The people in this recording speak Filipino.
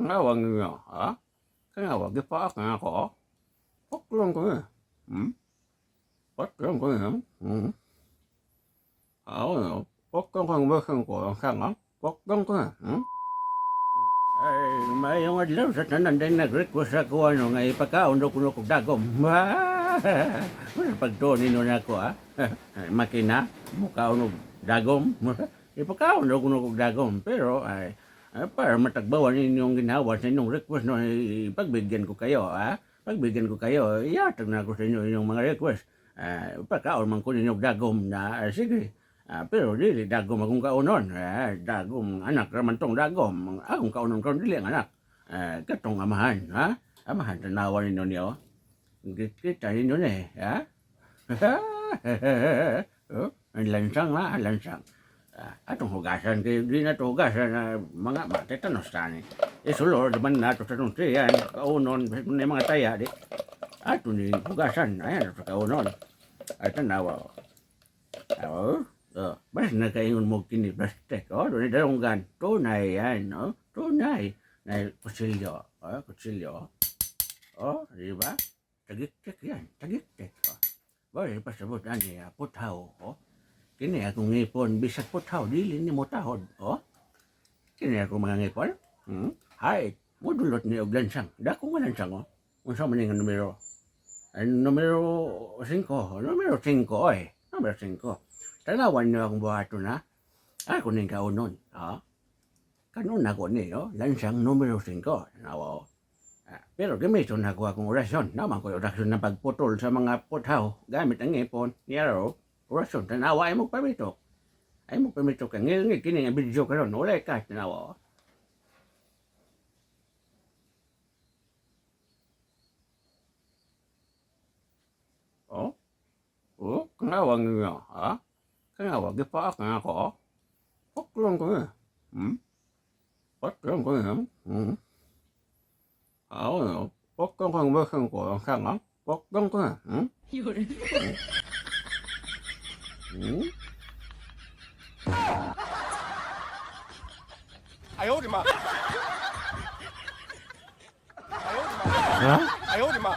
Kenapa ah? Kenapa kita kena kok? Pokok ko eh. Pokok ko eh. Pokok ko bakang ko kanga. Pokok ko eh. Ay, may yung adlaw sa tanan din nag-request ako ano nga ipakaon do kuno kog dagom. Pagtuon nino nako makina mukaon og dagom. Ipakaon do kuno kog dagom pero ay para matagbawan ninyong ginawa sa inyong request no pagbigyan ko kayo pagbigyan ko kayo iatag na ako sa inyo inyong mga request pagkaon man ko ninyong dagom na sige pero dili dagom akong kaunon dagom anak raman tong dagom akong kaunon karon dili ang anak katong amahan amahan tanawan ninyo niyo kita ninyo ni ang lansang lansang atong hugasan kay di na to hugasan mga matetanos tani sulod man nato sa tong tiyan kaunon may mga taya di ato ni hugasan ayan sa kaunon ay tanawa bas na kaingon mo kini plastic doon dalunggan tunay yan tunay na kutsilyo kutsilyo di ba tagik-tik yan tagik-tik bari pasabot ani putaw kini akong ngipon bisag putaw dili ni mo tahod kini akong mga ngipon hay modulot ni og lansang dako nga lansang unsa man nga numero numero 5 numero 5 numero 5 tanawan niyo akong buhaton ako ning kaunon kanon ako ni lansang numero 5 tanawa pero gamiton ako akong orasyon naman ko orasyon na pagputol sa mga putaw gamit ang ngipon niyaro orasyon tanawa ay mo pamitok ka ngil kini nga video karon wala ka tanawa kenapa kenapa gipaak nga ako poklong ko poklong ko poklong ko bakang ko kanga poklong ko哎呦我的妈！哎呦我的妈！